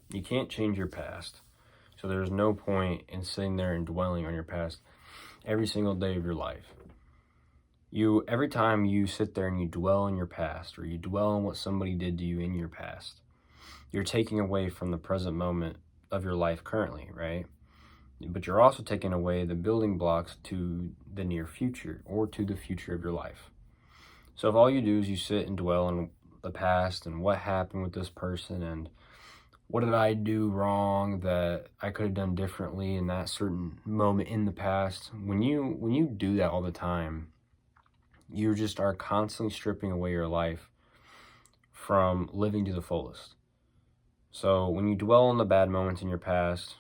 You can't change your past. So there's no point in sitting there and dwelling on your past every single day of your life. Every time you sit there and you dwell on your past, or you dwell on what somebody did to you in your past, you're taking away from the present moment of your life currently, right? But you're also taking away the building blocks to the near future or to the future of your life. So if all you do is you sit and dwell on the past and what happened with this person and what did I do wrong that I could have done differently in that certain moment in the past, when you do that all the time, you just are constantly stripping away your life from living to the fullest. So when you dwell on the bad moments in your past,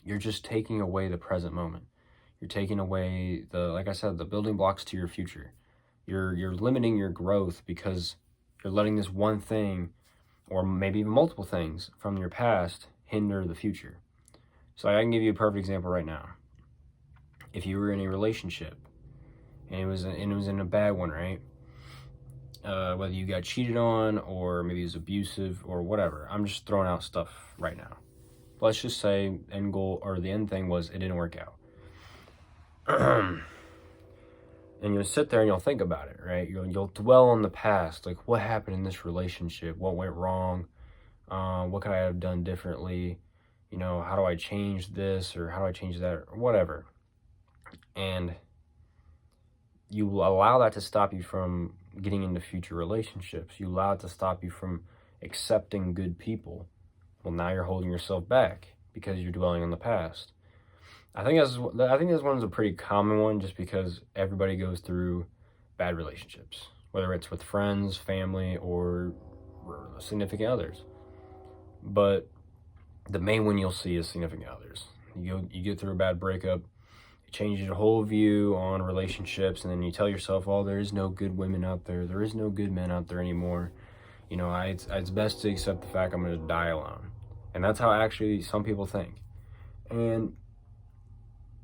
you're just taking away the present moment. You're taking away like I said, the building blocks to your future. You're limiting your growth because you're letting this one thing, or maybe even multiple things from your past, hinder the future. So I can give you a perfect example right now. If you were in a relationship and it was in a bad one, right? Whether you got cheated on or maybe it was abusive or whatever. I'm just throwing out stuff right now. Let's just say end goal or the end thing was it didn't work out. And you'll sit there and you'll think about it, right? You'll dwell on the past, like what happened in this relationship, what went wrong, what could I have done differently, how do I change this or how do I change that or whatever. And you will allow that to stop you from getting into future relationships. You allow it to stop you from accepting good people. Well, now you're holding yourself back because you're dwelling on the past. I think this one's a pretty common one just because everybody goes through bad relationships, whether it's with friends, family, or significant others. But the main one you'll see is significant others. You get through a bad breakup, it changes your whole view on relationships, and then you tell yourself, oh, there is no good women out there. There is no good men out there anymore. It's best to accept the fact I'm going to die alone. And that's how actually some people think. And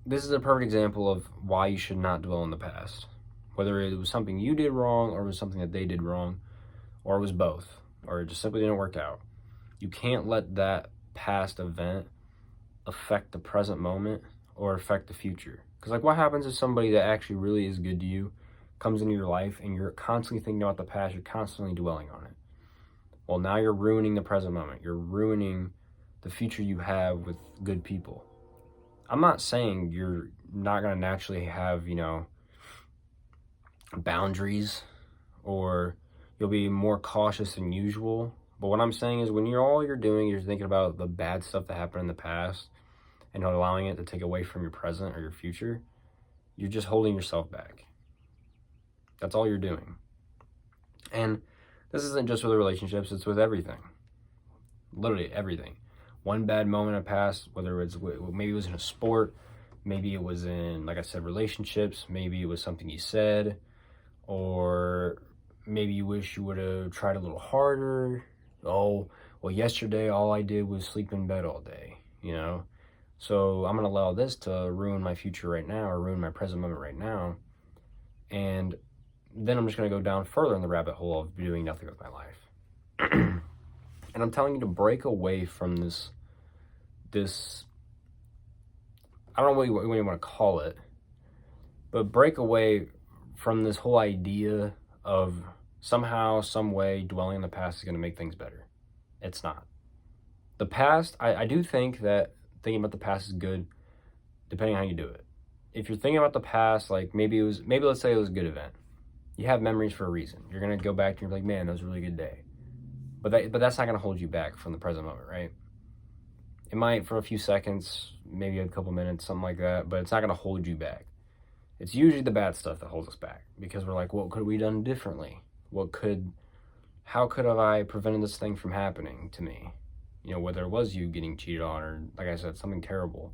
this is a perfect example of why you should not dwell on the past. Whether it was something you did wrong, or it was something that they did wrong, or it was both, or it just simply didn't work out. You can't let that past event affect the present moment or affect the future. Because what happens if somebody that actually really is good to you comes into your life and you're constantly thinking about the past, you're constantly dwelling on it? Well, now you're ruining the present moment. You're ruining the future you have with good people. I'm not saying you're not going to naturally have, boundaries, or you'll be more cautious than usual. But what I'm saying is when all you're doing, you're thinking about the bad stuff that happened in the past and not allowing it to take away from your present or your future, you're just holding yourself back. That's all you're doing. And this isn't just with relationships, it's with everything. Literally everything. One bad moment in the past, whether it's maybe it was in a sport, maybe it was in, like I said, relationships, maybe it was something you said, or maybe you wish you would have tried a little harder. Oh, well, yesterday all I did was sleep in bed all day, So I'm going to allow this to ruin my future right now or ruin my present moment right now. And then I'm just going to go down further in the rabbit hole of doing nothing with my life. And I'm telling you to break away from this, I don't know what you want to call it, but break away from this whole idea of somehow, some way, dwelling in the past is going to make things better. It's not. The past, I do think that thinking about the past is good, depending on how you do it. If you're thinking about the past, like maybe let's say it was a good event. You have memories for a reason. You're going to go back and you're like, man, that was a really good day. But that's not going to hold you back from the present moment, right? It might for a few seconds, maybe a couple minutes, something like that, but it's not going to hold you back. It's usually the bad stuff that holds us back because we're like, what could we done differently? How could have I prevented this thing from happening to me? Whether it was you getting cheated on or, like I said, something terrible.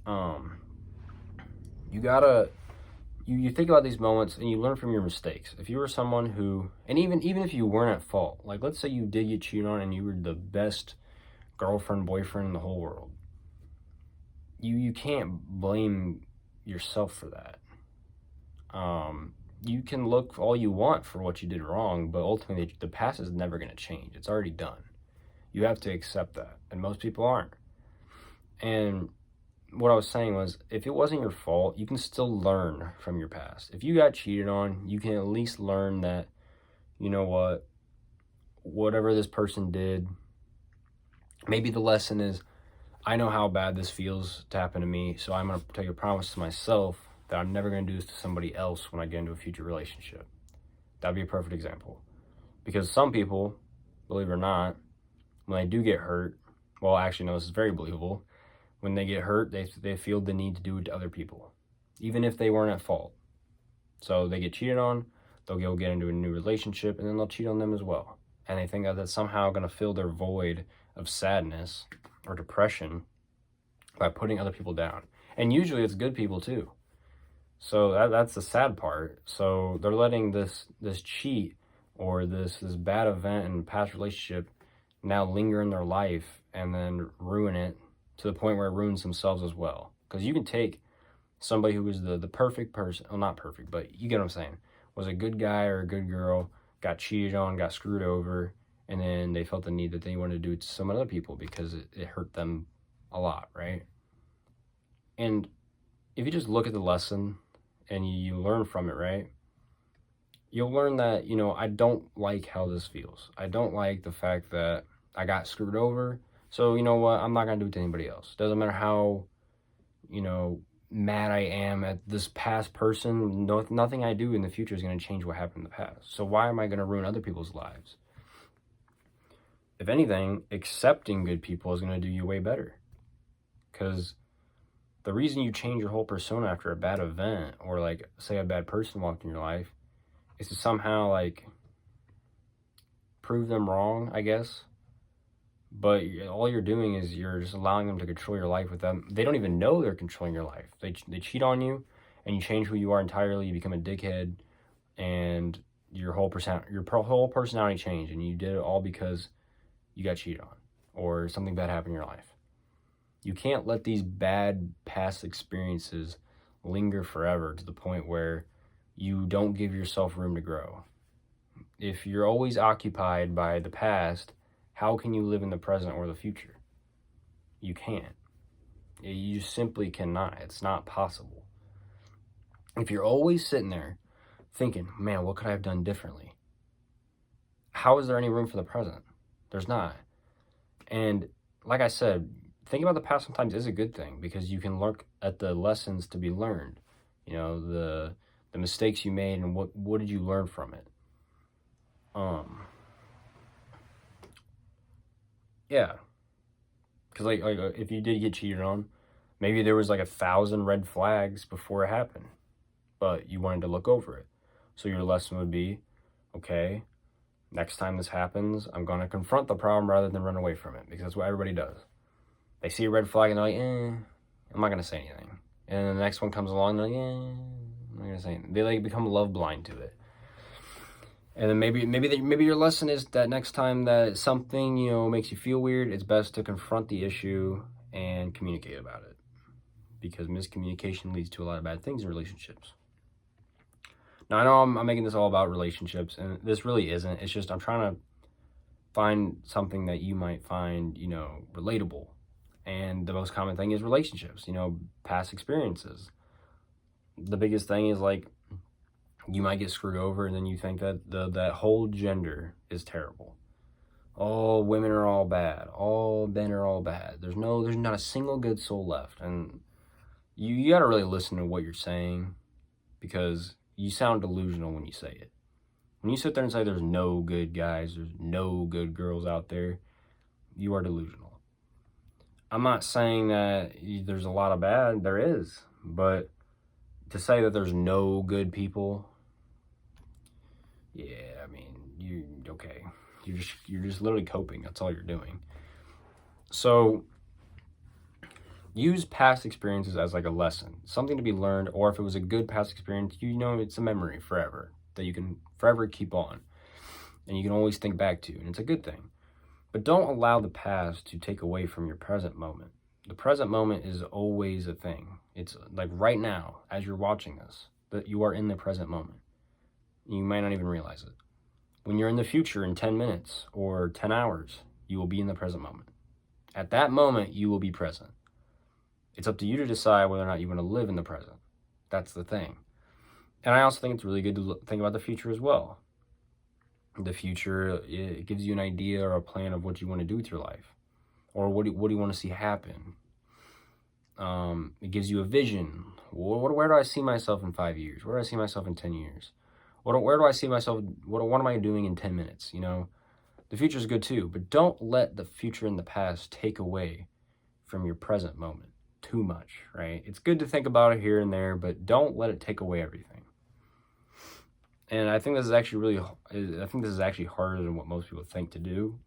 You gotta, you think about these moments and you learn from your mistakes. If you were someone who, and even if you weren't at fault, like let's say you did get cheated on and you were the best girlfriend, boyfriend in the whole world, you can't blame yourself for that. You can look all you want for what you did wrong, but ultimately the past is never going to change. It's already done. You have to accept that. And most people aren't. And what I was saying was, if it wasn't your fault, you can still learn from your past. If you got cheated on, you can at least learn that, you know what, whatever this person did, maybe the lesson is, I know how bad this feels to happen to me, so I'm going to take a promise to myself that I'm never going to do this to somebody else when I get into a future relationship. That'd be a perfect example. Because some people, believe it or not, when they do get hurt, well, actually, no, this is very believable. When they get hurt, they feel the need to do it to other people, even if they weren't at fault. So they get cheated on, they'll go get into a new relationship, and then they'll cheat on them as well. And they think that that's somehow going to fill their void of sadness or depression by putting other people down. And usually it's good people too. So that's the sad part. So they're letting this cheat or this bad event in past relationship now linger in their life and then ruin it to the point where it ruins themselves as well. Because you can take somebody who was the perfect person, well, not perfect, but you get what I'm saying, was a good guy or a good girl, got cheated on, got screwed over, and then they felt the need that they wanted to do it to some other people because it hurt them a lot, right? And if you just look at the lesson and you learn from it, right, you'll learn that, you know, I don't like how this feels. I don't like the fact that I got screwed over. So, you know what, I'm not going to do it to anybody else. Doesn't matter how, you know, mad I am at this past person. Nothing I do in the future is going to change what happened in the past. So why am I going to ruin other people's lives? If anything, accepting good people is going to do you way better. Because the reason you change your whole persona after a bad event, or like, say a bad person walked in your life, is to somehow like prove them wrong, I guess. But all you're doing is you're just allowing them to control your life with them. They don't even know they're controlling your life. They cheat on you, and you change who you are entirely. You become a dickhead, and your whole personality changed, and you did it all because you got cheated on or something bad happened in your life. You can't let these bad past experiences linger forever to the point where you don't give yourself room to grow. If you're always occupied by the past, how can you live in the present or the future? You can't. You simply cannot. It's not possible. If you're always sitting there thinking, man, what could I have done differently? How is there any room for the present? There's not. And like I said, thinking about the past sometimes is a good thing because you can look at the lessons to be learned. You know, the mistakes you made and what did you learn from it? Yeah. Because like if you did get cheated on, maybe there was like 1,000 red flags before it happened, but you wanted to look over it. So your lesson would be, okay, next time this happens, I'm going to confront the problem rather than run away from it, because that's what everybody does. They see a red flag and they're like, I'm not going to say anything. And then the next one comes along and they're like, I'm not going to say anything. They like become love blind to it. And then maybe your lesson is that next time that something, you know, makes you feel weird, it's best to confront the issue and communicate about it. Because miscommunication leads to a lot of bad things in relationships. Now, I know I'm making this all about relationships, and this really isn't. It's just I'm trying to find something that you might find, you know, relatable. And the most common thing is relationships, you know, past experiences. The biggest thing is like, you might get screwed over and then you think that that whole gender is terrible. All women are all bad. All men are all bad. There's not a single good soul left. And you got to really listen to what you're saying, because you sound delusional when you say it. When you sit there and say there's no good guys, there's no good girls out there, you are delusional. I'm not saying that there's a lot of bad. There is. But to say that there's no good people, yeah, I mean, you're just literally coping. That's all you're doing. So use past experiences as like a lesson, something to be learned, or if it was a good past experience, you know, it's a memory forever that you can forever keep on and you can always think back to, and it's a good thing. But don't allow the past to take away from your present moment. The present moment is always a thing. It's like right now, as you're watching this, that you are in the present moment. You might not even realize it. When you're in the future in 10 minutes or 10 hours, You will be in the present moment. At that moment, you will be present. It's up to you to decide whether or not you want to live in the present. That's the thing. And I also think it's really good to think about the future as well. The future, it gives you an idea or a plan of what you want to do with your life, or what do you want to see happen. It gives you a vision. Where do I see myself in 5 years? Where do I see myself in 10 years? Where do I see myself? What am I doing in 10 minutes? You know, the future is good too, but don't let the future and the past take away from your present moment too much, right? It's good to think about it here and there, but don't let it take away everything. And I think this is actually harder than what most people think to do.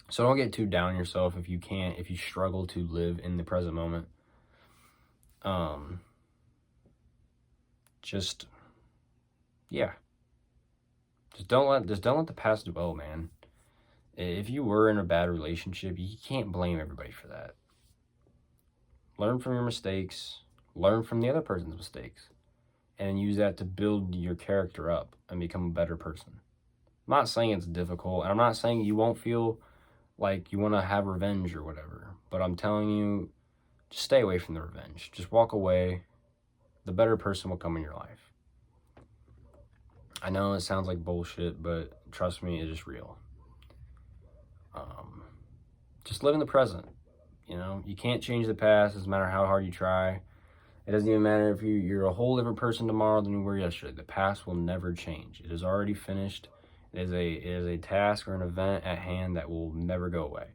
So don't get too down on yourself if you struggle to live in the present moment. Just don't let the past dwell, man. If you were in a bad relationship, you can't blame everybody for that. Learn from your mistakes, learn from the other person's mistakes, and use that to build your character up and become a better person. I'm not saying it's difficult, and I'm not saying you won't feel like you want to have revenge or whatever, but I'm telling you, just stay away from the revenge. Just walk away. The better person will come in your life. I know it sounds like bullshit, but trust me, it is real. Just live in the present. You know, you can't change the past. It doesn't matter how hard you try. It doesn't even matter if you're a whole different person tomorrow than you were yesterday. The past will never change. It is already finished. It is a task or an event at hand that will never go away.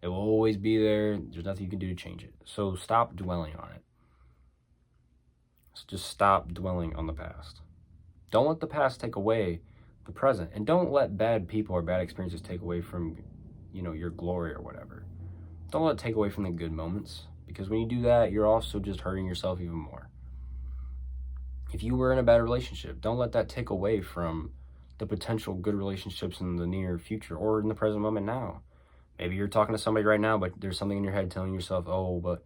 It will always be there. There's nothing you can do to change it. So stop dwelling on it. Just stop dwelling on the past. Don't let the past take away the present. And don't let bad people or bad experiences take away from, your glory or whatever. Don't let it take away from the good moments. Because when you do that, you're also just hurting yourself even more. If you were in a bad relationship, don't let that take away from the potential good relationships in the near future or in the present moment now. Maybe you're talking to somebody right now, but there's something in your head telling yourself, oh, but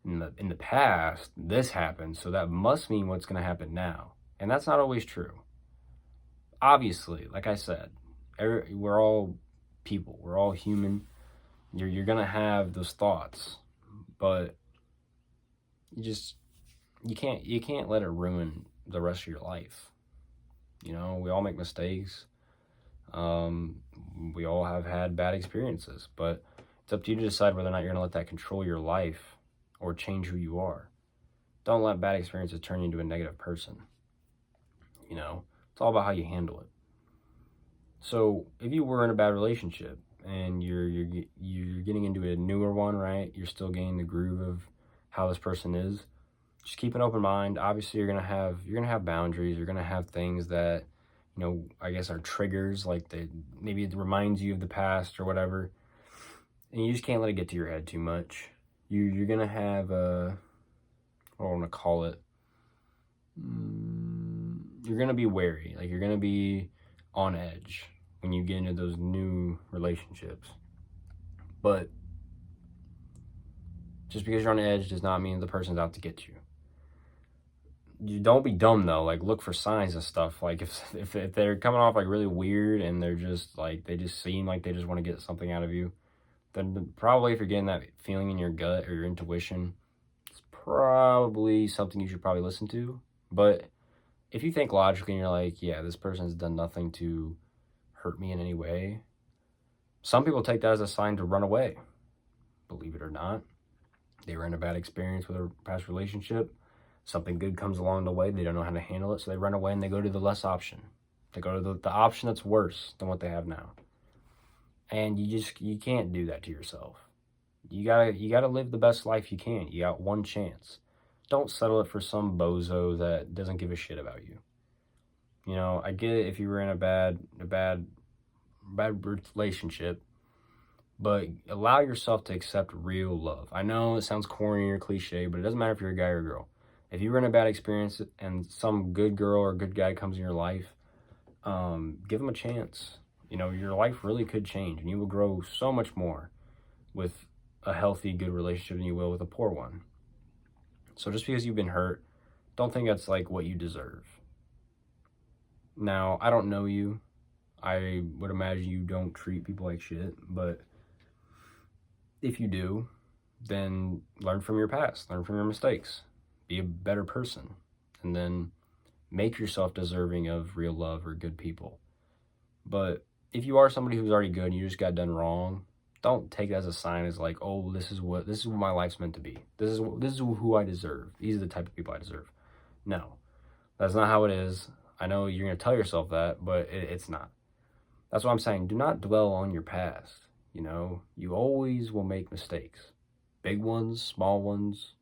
in the past, this happened, so that must mean what's going to happen now. And that's not always true. Obviously, like I said, we're all people. We're all human. You're going to have those thoughts, but you can't let it ruin the rest of your life. We all make mistakes. We all have had bad experiences, but it's up to you to decide whether or not you're going to let that control your life or change who you are. Don't let bad experiences turn you into a negative person. It's all about how you handle it. So if you were in a bad relationship and you're getting into a newer one, right? You're still getting the groove of how this person is. Just keep an open mind. Obviously, you're gonna have boundaries. You're gonna have things that, I guess are triggers, like maybe it reminds you of the past or whatever, and you just can't let it get to your head too much. You're gonna have what I want to call it. You're gonna be wary. Like you're gonna be on edge when you get into those new relationships. But just because you're on edge does not mean the person's out to get you. You don't be dumb though. Like look for signs and stuff. Like if they're coming off like really weird and they're just like they just seem like they just want to get something out of you, then probably if you're getting that feeling in your gut or your intuition, it's probably something you should probably listen to. But if you think logically and you're like, yeah, this person's done nothing to hurt me in any way, some people take that as a sign to run away. Believe it or not, they were in a bad experience with a past relationship. Something good comes along the way. They don't know how to handle it, so they run away and they go to the less option. They go to the option that's worse than what they have now. And you can't do that to yourself. You gotta live the best life you can. You got one chance. Don't settle it for some bozo that doesn't give a shit about you. I get it if you were in a bad relationship, but allow yourself to accept real love. I know it sounds corny or cliche, but it doesn't matter if you're a guy or a girl. If you were in a bad experience and some good girl or good guy comes in your life, give them a chance. Your life really could change, and you will grow so much more with a healthy, good relationship than you will with a poor one. So just because you've been hurt, don't think that's like what you deserve. Now, I don't know you. I would imagine you don't treat people like shit, but if you do, then learn from your past, learn from your mistakes, be a better person, and then make yourself deserving of real love or good people. But if you are somebody who's already good and you just got done wrong, don't take it as a sign as like, oh, this is what my life's meant to be. This is who I deserve. These are the type of people I deserve. No, that's not how it is. I know you're gonna tell yourself that, but it's not. That's what I'm saying. Do not dwell on your past. You know, you always will make mistakes. Big ones, small ones,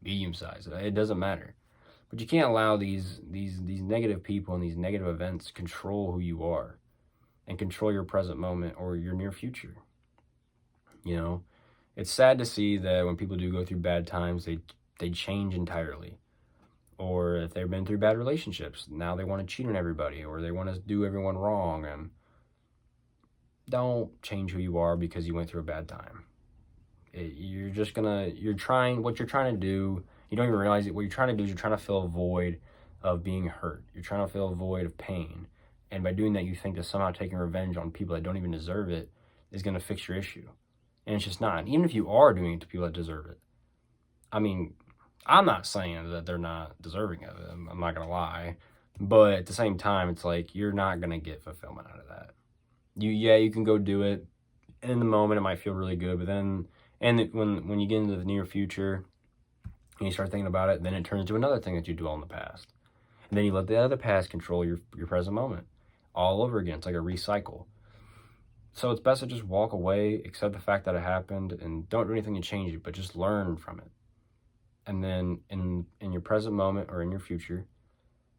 medium size. It doesn't matter. But you can't allow these negative people and these negative events control who you are and control your present moment or your near future. You know, it's sad to see that when people do go through bad times, they change entirely. Or if they've been through bad relationships, now they want to cheat on everybody or they want to do everyone wrong. And don't change who you are because you went through a bad time. What you're trying to do, you don't even realize it. What you're trying to do is you're trying to fill a void of being hurt. You're trying to fill a void of pain. And by doing that, you think that somehow taking revenge on people that don't even deserve it is going to fix your issue. And it's just not. Even if you are doing it to people that deserve it. I mean, I'm not saying that they're not deserving of it. I'm not going to lie. But at the same time, it's like you're not going to get fulfillment out of that. You can go do it. In the moment, it might feel really good. But then, when you get into the near future and you start thinking about it, then it turns to another thing that you dwell in the past. And then you let the other past control your present moment all over again. It's like a recycle. So it's best to just walk away, accept the fact that it happened, and don't do anything to change it, but just learn from it. And then in your present moment or in your future,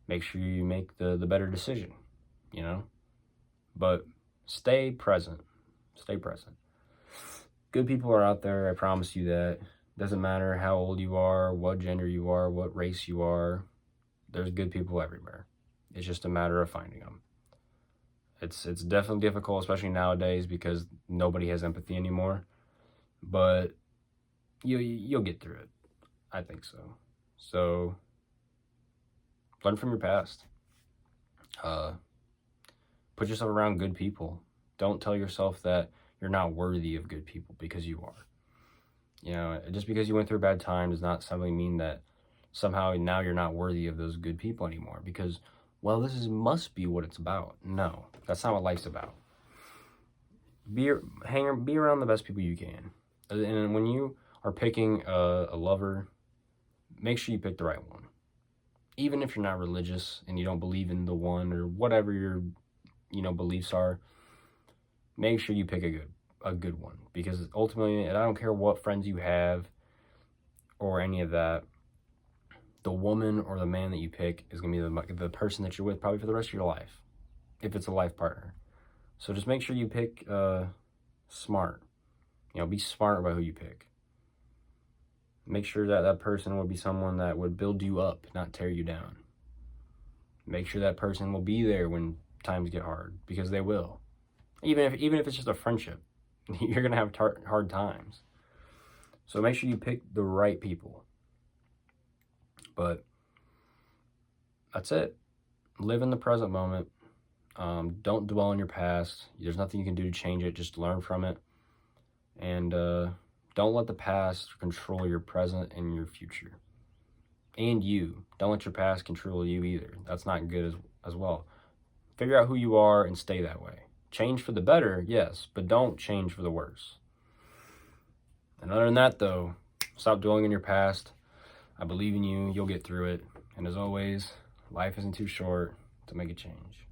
make sure you make the better decision, you know? But stay present. Stay present. Good people are out there, I promise you that. Doesn't matter how old you are, what gender you are, what race you are. There's good people everywhere. It's just a matter of finding them. It's definitely difficult, especially nowadays, because nobody has empathy anymore. But you'll get through it. I think so. So learn from your past. Put yourself around good people. Don't tell yourself that you're not worthy of good people, because you are. You know, just because you went through a bad time does not simply mean that somehow now you're not worthy of those good people anymore, because, well, must be what it's about. No, that's not what life's about. Be around the best people you can. And when you are picking a lover, make sure you pick the right one. Even if you're not religious and you don't believe in the one or whatever your, beliefs are, make sure you pick a good one. Because ultimately, and I don't care what friends you have or any of that, the woman or the man that you pick is going to be the person that you're with probably for the rest of your life, if it's a life partner. So just make sure you pick smart. Be smart about who you pick. Make sure that person will be someone that would build you up, not tear you down. Make sure that person will be there when times get hard, because they will. Even if it's just a friendship, you're going to have hard times. So make sure you pick the right people. But that's it. Live in the present moment. Don't dwell on your past. There's nothing you can do to change it. Just learn from it. And don't let the past control your present and your future. And you. Don't let your past control you either. That's not good as well. Figure out who you are and stay that way. Change for the better, yes, but don't change for the worse. And other than that, though, stop dwelling on your past. I believe in you. You'll get through it. And as always, life isn't too short to make a change.